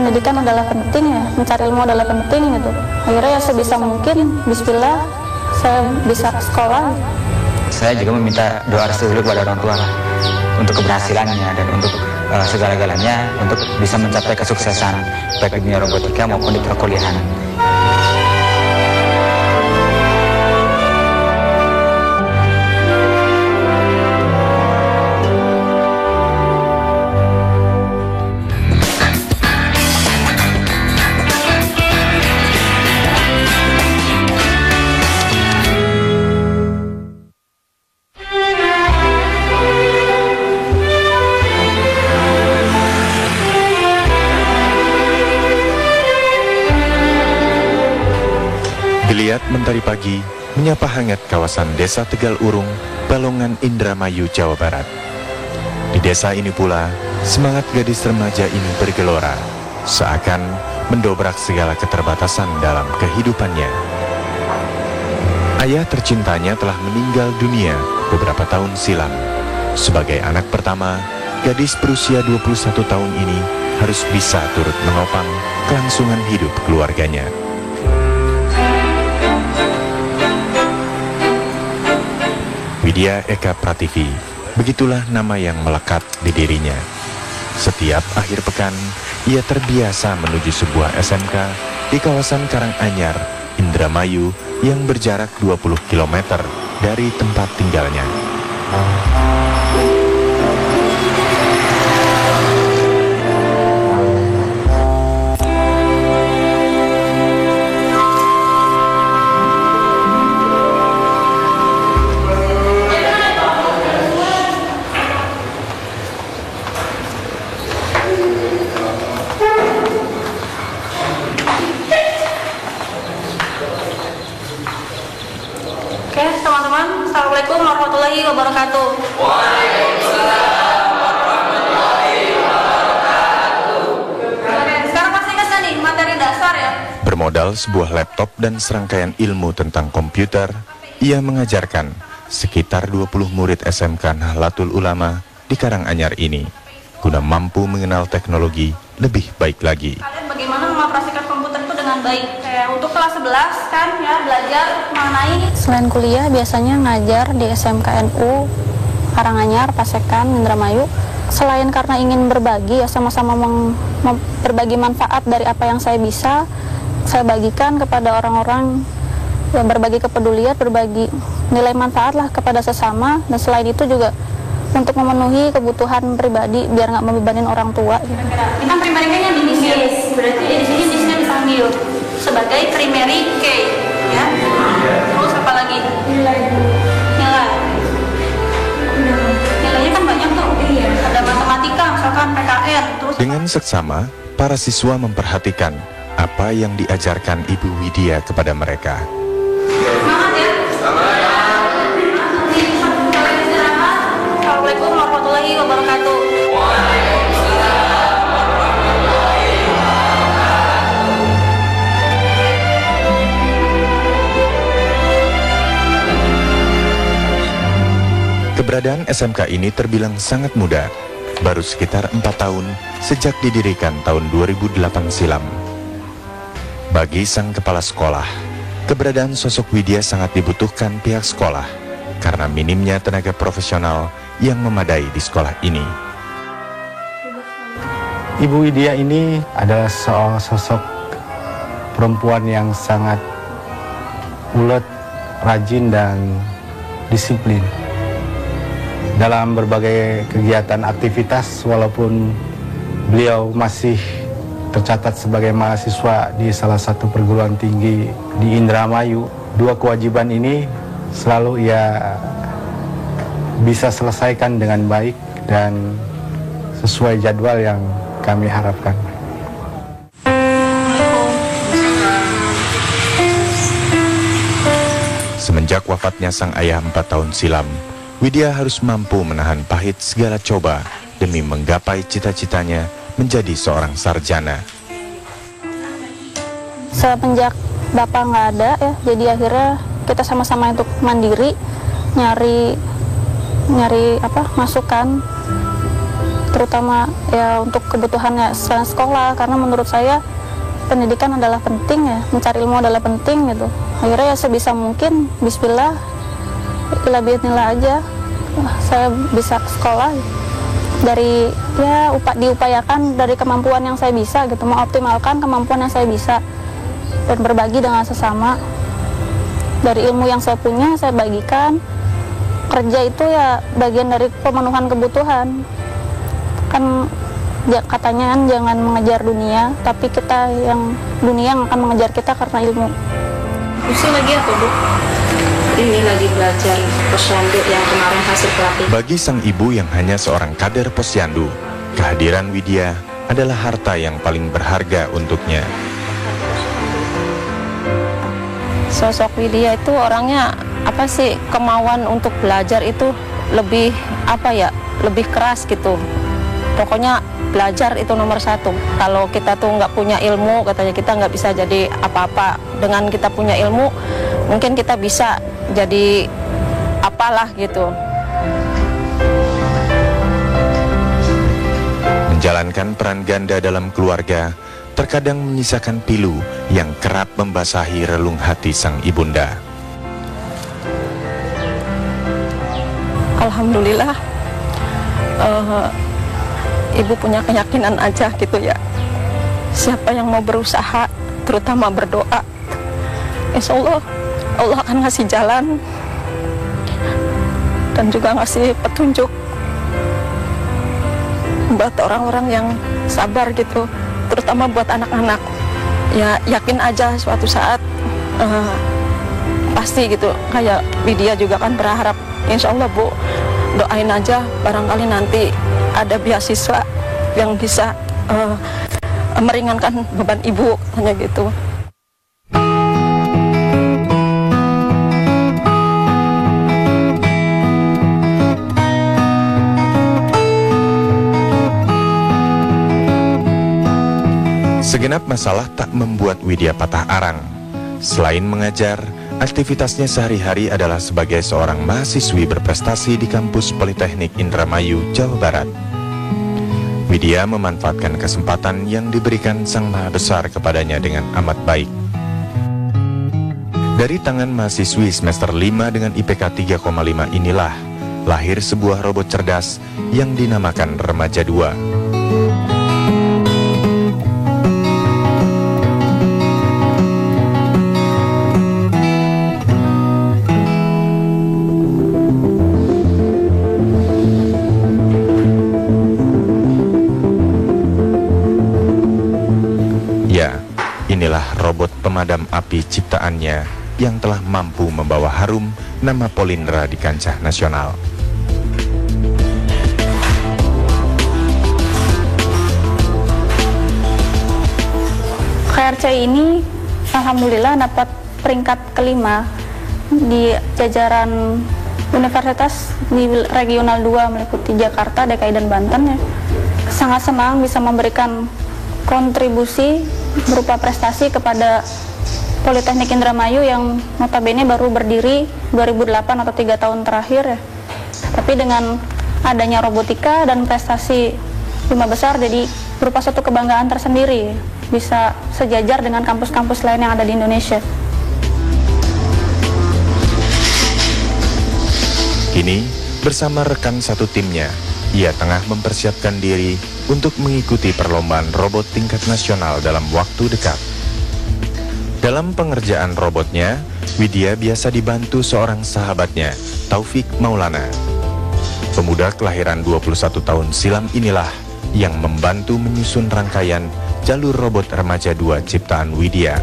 pendidikan adalah penting ya, mencari ilmu adalah penting gitu. Akhirnya ya sebisa mungkin, bismillah, saya bisa sekolah. Saya juga meminta doa restu kepada orang tua untuk keberhasilannya dan untuk segala-galanya untuk bisa mencapai kesuksesan baik di dunia robotika maupun di perkuliahan. Geliat mentari pagi menyapa hangat kawasan Desa Tegal Urung, Balongan, Indramayu, Jawa Barat. Di desa ini pula, semangat gadis remaja ini bergelora, seakan mendobrak segala keterbatasan dalam kehidupannya. Ayah tercintanya telah meninggal dunia beberapa tahun silam. Sebagai anak pertama, gadis berusia 21 tahun ini harus bisa turut menopang kelangsungan hidup keluarganya. Widya Eka Prativi, begitulah nama yang melekat di dirinya. Setiap akhir pekan, ia terbiasa menuju sebuah SMK di kawasan Karanganyar, Indramayu yang berjarak 20 km dari tempat tinggalnya. Oke, teman-teman, Assalamualaikum warahmatullahi wabarakatuh. Waalaikumsalam warahmatullahi wabarakatuh. Oke, sekarang masih ingat nih materi dasar ya? Bermodal sebuah laptop dan serangkaian ilmu tentang komputer, ia mengajarkan sekitar 20 murid SMK Nahlatul Ulama di Karanganyar ini, guna mampu mengenal teknologi lebih baik lagi. Kalian bagaimana mengoperasikan komputer itu dengan baik? Kayak untuk kelas 11 kan ya, belajar mengenai. Selain kuliah, biasanya ngajar di SMKNU Karanganyar, Pasekan, Indramayu. Selain karena ingin berbagi ya, sama-sama berbagi manfaat dari apa yang saya bisa, saya bagikan kepada orang-orang, ya berbagi kepedulian, berbagi nilai manfaat lah kepada sesama. Dan selain itu juga untuk memenuhi kebutuhan pribadi biar nggak membebanin orang tua. Ini kan primary key-nya di sini, berarti di sini disnya dipanggil sebagai primary key, ya. Terus apa lagi? Nilai. Nilainya kan banyak tuh. Ada matematika, misalkan PKN. Terus Dengan seksama, para siswa memperhatikan apa yang diajarkan Ibu Widya kepada mereka. semangat ya. Assalamualaikum warahmatullahi wabarakatuh. Keberadaan SMK ini terbilang sangat muda, baru sekitar 4 tahun sejak didirikan tahun 2008 silam. Bagi sang kepala sekolah, keberadaan sosok Widya sangat dibutuhkan pihak sekolah karena minimnya tenaga profesional yang memadai di sekolah ini. Ibu Widya ini adalah seorang sosok perempuan yang sangat ulet, rajin, dan disiplin dalam berbagai kegiatan aktivitas. Walaupun beliau masih tercatat sebagai mahasiswa di salah satu perguruan tinggi di Indramayu, dua kewajiban ini selalu ia bisa selesaikan dengan baik dan sesuai jadwal yang kami harapkan. Semenjak wafatnya sang ayah 4 tahun silam, Widya harus mampu menahan pahit segala coba demi menggapai cita-citanya menjadi seorang sarjana. Semenjak bapak nggak ada ya, jadi akhirnya kita sama-sama untuk mandiri, nyari masukan. terutama ya untuk kebutuhannya selain sekolah, karena menurut saya pendidikan adalah penting ya, mencari ilmu adalah penting gitu. Akhirnya ya sebisa mungkin bismillah bila aja saya bisa ke sekolah dari ya diupayakan dari kemampuan yang saya bisa gitu, mengoptimalkan kemampuan yang saya bisa dan berbagi dengan sesama. Dari ilmu yang saya punya saya bagikan. Kerja itu ya bagian dari pemenuhan kebutuhan. Kan ya, katanya kan jangan mengejar dunia, tapi dunia yang akan mengejar kita karena ilmu. Usia lagi apa, Bu? Ini lagi belajar posyandu yang kemarin hasil pelatihan. Bagi sang ibu yang hanya seorang kader posyandu, kehadiran Widya adalah harta yang paling berharga untuknya. Sosok Widya itu orangnya apa sih, kemauan untuk belajar itu lebih lebih keras gitu. Pokoknya belajar itu nomor satu. Kalau kita tuh nggak punya ilmu, katanya kita nggak bisa jadi apa-apa. Dengan kita punya ilmu, mungkin kita bisa jadi apalah gitu. Menjalankan peran ganda dalam keluarga terkadang menyisakan pilu yang kerap membasahi relung hati sang ibunda. Alhamdulillah, ibu punya keyakinan aja gitu ya. Siapa yang mau berusaha, terutama berdoa, insya Allah akan ngasih jalan dan juga ngasih petunjuk buat orang-orang yang sabar gitu, terutama buat anak-anak. Ya yakin aja suatu saat pasti gitu. Kayak Widya juga kan berharap, insya Allah Bu, doain aja barangkali nanti ada beasiswa yang bisa meringankan beban ibu, hanya gitu. Segenap masalah tak membuat Widya patah arang. Selain mengajar, aktivitasnya sehari-hari adalah sebagai seorang mahasiswi berprestasi di kampus Politeknik Indramayu, Jawa Barat. Widya memanfaatkan kesempatan yang diberikan Sang Maha Besar kepadanya dengan amat baik. Dari tangan mahasiswi semester 5 dengan IPK 3,5 inilah lahir sebuah robot cerdas yang dinamakan Remaja 2. Inilah robot pemadam api ciptaannya yang telah mampu membawa harum nama Polindra di kancah nasional. KRCI ini alhamdulillah dapat peringkat kelima di jajaran universitas di regional 2 meliputi Jakarta, DKI dan Banten ya. Sangat senang bisa memberikan kontribusi berupa prestasi kepada Politeknik Indramayu yang notabene baru berdiri 2008 atau 3 tahun terakhir ya. Tapi dengan adanya robotika dan prestasi 5 besar jadi berupa suatu kebanggaan tersendiri, bisa sejajar dengan kampus-kampus lain yang ada di Indonesia. Kini bersama rekan satu timnya, ia tengah mempersiapkan diri untuk mengikuti perlombaan robot tingkat nasional dalam waktu dekat. Dalam pengerjaan robotnya, Widya biasa dibantu seorang sahabatnya, Taufik Maulana. Pemuda kelahiran 21 tahun silam inilah yang membantu menyusun rangkaian jalur robot Remaja 2 ciptaan Widya.